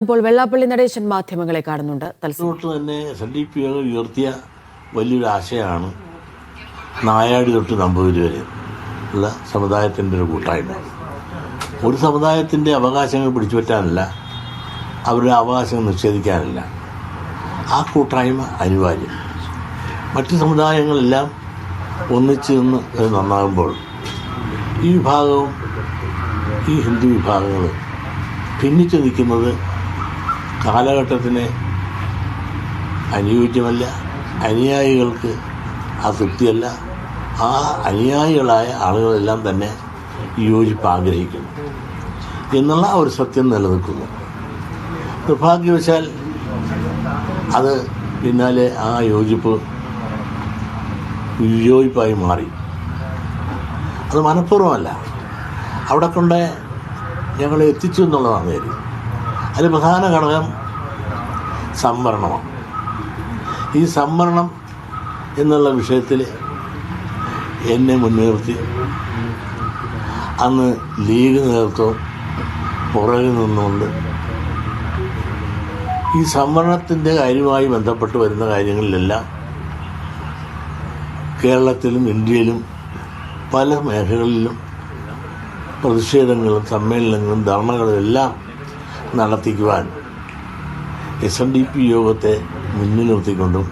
ഇപ്പോൾ വെള്ളാപ്പള്ളി നടേശൻ മാധ്യമങ്ങളെ കാണുന്നുണ്ട്. തന്നെ SNDP ഉയർത്തിയ വലിയൊരു ആശയമാണ് നായാടി തൊട്ട് നമ്പൂതിരി വരെ ഉള്ള സമുദായത്തിൻ്റെ ഒരു കൂട്ടായ്മ. ഒരു സമുദായത്തിൻ്റെ അവകാശങ്ങൾ പിടിച്ചുപറ്റാനല്ല, അവരുടെ അവകാശങ്ങൾ നിഷേധിക്കാനല്ല. ആ കൂട്ടായ്മ അനിവാര്യം. മറ്റ് സമുദായങ്ങളെല്ലാം ഒന്നിച്ച് നിന്ന് നന്നാകുമ്പോൾ ഈ വിഭാഗവും ഈ ഹിന്ദു വിഭാഗങ്ങളും ഭിന്നിച്ചു നിൽക്കുന്നത് കാലഘട്ടത്തിന് അനുയോജ്യമല്ല. അനുയായികൾക്ക് ആ തൃപ്തിയല്ല. ആ അനുയായികളായ ആളുകളെല്ലാം തന്നെ യോജിപ്പ് ആഗ്രഹിക്കുന്നു എന്നുള്ള ഒരു സത്യം നിലനിൽക്കുന്നു. നിർഭാഗ്യവശാൽ അത് പിന്നാലെ ആ യോജിപ്പ് വിയോജിപ്പായി മാറി. അത് മനഃപൂർവ്വമല്ല, അവിടെ കൊണ്ട് ഞങ്ങളെ എത്തിച്ചു എന്നുള്ളതാണ് കാര്യം. അതിൽ പ്രധാന ഘടകം സംവരണമാണ്. ഈ സംവരണം എന്നുള്ള വിഷയത്തിൽ എന്നെ മുൻനിർത്തി അന്ന് ലീഗ് നേതൃത്വം പുറകിൽ നിന്നുകൊണ്ട് ഈ സംവരണത്തിൻ്റെ കാര്യവുമായി ബന്ധപ്പെട്ട് വരുന്ന കാര്യങ്ങളിലെല്ലാം കേരളത്തിലും ഇന്ത്യയിലും പല മേഖലകളിലും പ്രതിഷേധങ്ങളും സമ്മേളനങ്ങളും ധർണകളും എല്ലാം നടത്തിക്കുവാൻ SNDP യോഗത്തെ മുന്നിൽ നിർത്തിക്കൊണ്ടും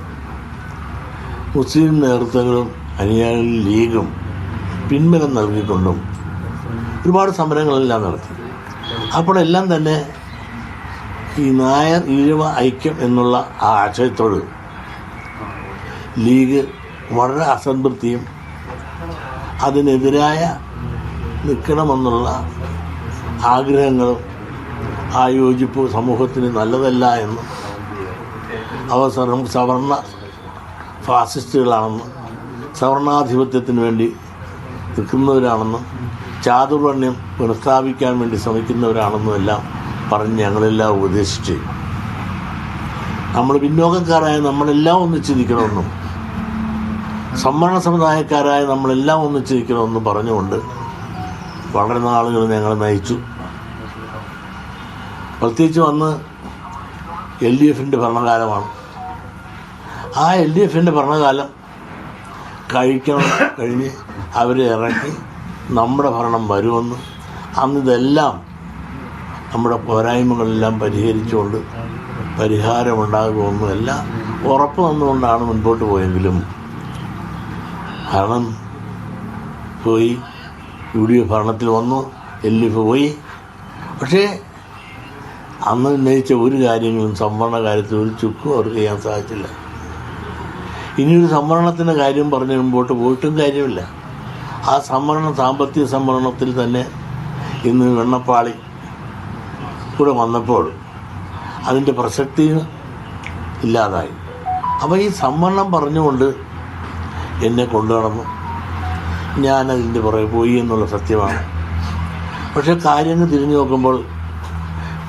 മുസ്ലിം നേതൃത്വങ്ങളും അനുയായികളും ലീഗും പിൻബലം നൽകിക്കൊണ്ടും ഒരുപാട് സമരങ്ങളെല്ലാം നടത്തി. അപ്പോഴെല്ലാം തന്നെ ഈ നായർ ഈഴവ ഐക്യം എന്നുള്ള ആ ആശയത്തോട് ലീഗ് വളരെ അസംതൃപ്തിയും അതിനെതിരായ നിൽക്കണമെന്നുള്ള ആഗ്രഹങ്ങളും ആ യോജിപ്പ് സമൂഹത്തിന് നല്ലതല്ല എന്നും അവർ സവർണ ഫാസിസ്റ്റുകളാണെന്നും സവർണാധിപത്യത്തിന് വേണ്ടി നിൽക്കുന്നവരാണെന്നും ചാതുർവർണ്ണ്യം പുനഃസ്ഥാപിക്കാൻ വേണ്ടി ശ്രമിക്കുന്നവരാണെന്നും എല്ലാം പറഞ്ഞ് ഞങ്ങളെല്ലാം ഉപദേശിച്ച് നമ്മൾ പിന്നോക്കക്കാരായ നമ്മളെല്ലാം ഒന്നിച്ചിരിക്കണമെന്നും സംവരണ സമുദായക്കാരായ നമ്മളെല്ലാം ഒന്നിച്ചിരിക്കണമെന്നും പറഞ്ഞുകൊണ്ട് വളരെ നാളുകൾ ഞങ്ങളെ നയിച്ചു. പ്രത്യേകിച്ച് വന്ന് LDFൻ്റെ ഭരണകാലമാണ്. ആ LDFൻ്റെ ഭരണകാലം കഴിഞ്ഞ് അവരെ ഇറക്കി നമ്മുടെ ഭരണം വരുമെന്ന്, അന്നിതെല്ലാം നമ്മുടെ പോരായ്മകളെല്ലാം പരിഹരിച്ചുകൊണ്ട് പരിഹാരമുണ്ടാകുമെന്നും എല്ലാം ഉറപ്പ് തന്നുകൊണ്ടാണ് മുൻപോട്ട് പോയെങ്കിലും ഭരണം പോയി. UDF ഭരണത്തിൽ വന്നു, LDF പോയി. പക്ഷേ അന്ന് ഉന്നയിച്ച ഒരു കാര്യങ്ങളും സംവരണ കാര്യത്തിൽ ഒരു ചുക്കും അവർക്ക് ചെയ്യാൻ സാധിച്ചില്ല. ഇനിയൊരു സംവരണത്തിൻ്റെ കാര്യം പറഞ്ഞ് മുമ്പോട്ട് പോയിട്ടും കാര്യമില്ല. ആ സംവരണം, സാമ്പത്തിക സംവരണത്തിൽ തന്നെ ഇന്ന് വെണ്ണപ്പാളി കൂടെ വന്നപ്പോൾ അതിൻ്റെ പ്രസക്തി ഇല്ലാതായി. അപ്പോൾ ഈ സംവരണം പറഞ്ഞുകൊണ്ട് എന്നെ കൊണ്ടുനടന്നു. ഞാനതിൻ്റെ പുറകെ പോയി എന്നുള്ള സത്യമാണ്. പക്ഷേ കാര്യങ്ങൾ തിരിഞ്ഞു നോക്കുമ്പോൾ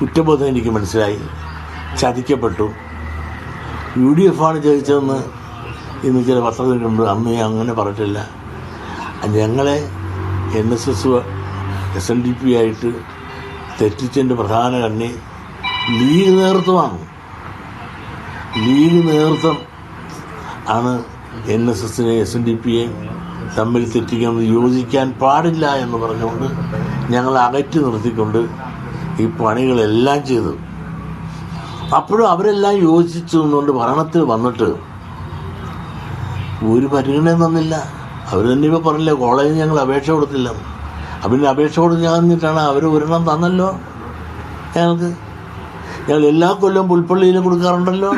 കുറ്റബോധം എനിക്ക് മനസ്സിലായി. ചതിക്കപ്പെട്ടു. UDF ആണ് ചതിച്ചതെന്ന് ഇന്ന് ചില പത്രത്തിലുണ്ട്. അന്ന് ഞാൻ അങ്ങനെ പറഞ്ഞിട്ടില്ല. ഞങ്ങളെ NSS SNDP ആയിട്ട് തെറ്റിച്ചതിൻ്റെ പ്രധാന കണ്ണി ലീഗ് നേതൃത്വമാണ്. ലീഗ് നേതൃത്വം ആണ് NSSനെ SNDPയെയും തമ്മിൽ തെറ്റിക്കുന്നത് യോജിക്കാൻ പാടില്ല എന്ന് പറഞ്ഞുകൊണ്ട് ഞങ്ങൾ അകറ്റി നിർത്തിക്കൊണ്ട് ഈ പണികളെല്ലാം ചെയ്തു. അപ്പോഴും അവരെല്ലാം യോജിച്ചു നിന്നുകൊണ്ട് ഭരണത്തിൽ വന്നിട്ട് ഒരു പരിഗണന തന്നില്ല. അവർ തന്നെ ഇപ്പോൾ പറഞ്ഞില്ല, കോളേജിൽ ഞങ്ങൾ അപേക്ഷ കൊടുത്തില്ല. പിന്നെ അപേക്ഷ കൊടുത്തിട്ടാണ് അവർ ഒരെണ്ണം തന്നല്ലോ ഞങ്ങൾക്ക്. ഞങ്ങൾ എല്ലാ കൊല്ലം പുൽപ്പള്ളിയിൽ കൊടുക്കാറുണ്ടല്ലോ,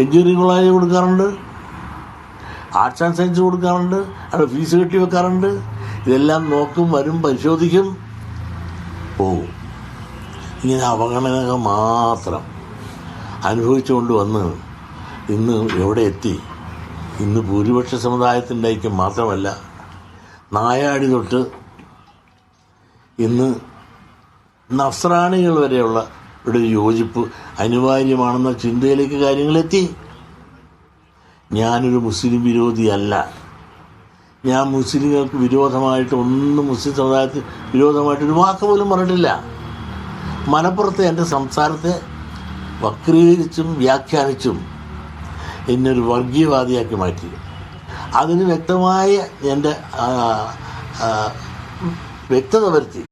എഞ്ചിനീയറിംഗ് കോളേജിൽ കൊടുക്കാറുണ്ട്, ആർട്സ് ആൻഡ് സയൻസ് കൊടുക്കാറുണ്ട്, അവിടെ ഫീസ് കെട്ടി വെക്കാറുണ്ട്. ഇതെല്ലാം നോക്കും, വരും, പരിശോധിക്കും, പോവും. ഇങ്ങനെ അവഗണനകൾ മാത്രം അനുഭവിച്ചുകൊണ്ട് വന്ന് ഇന്ന് എവിടെ എത്തി? ഇന്ന് ഭൂരിപക്ഷ സമുദായത്തിൻ്റെ ഐക്യം മാത്രമല്ല, നായാടി തൊട്ട് ഇന്ന് നസ്രാണികൾ വരെയുള്ള ഇവിടെ യോജിപ്പ് അനിവാര്യമാണെന്ന ചിന്തയിലേക്ക് കാര്യങ്ങളെത്തി. ഞാനൊരു മുസ്ലിം വിരോധിയല്ല. ഞാൻ മുസ്ലിങ്ങൾക്ക് വിരോധമായിട്ട് ഒന്നും, മുസ്ലിം സമുദായത്തിന് വിരോധമായിട്ടൊരു വാക്ക് പോലും പറഞ്ഞിട്ടില്ല. മലപ്പുറത്തെ എൻ്റെ സംസാരത്തെ വക്രീകരിച്ചും വ്യാഖ്യാനിച്ചും എന്നൊരു വർഗീയവാദിയാക്കി മാറ്റി. അതിന് വ്യക്തമായ എൻ്റെ വ്യക്തത വരുത്തി.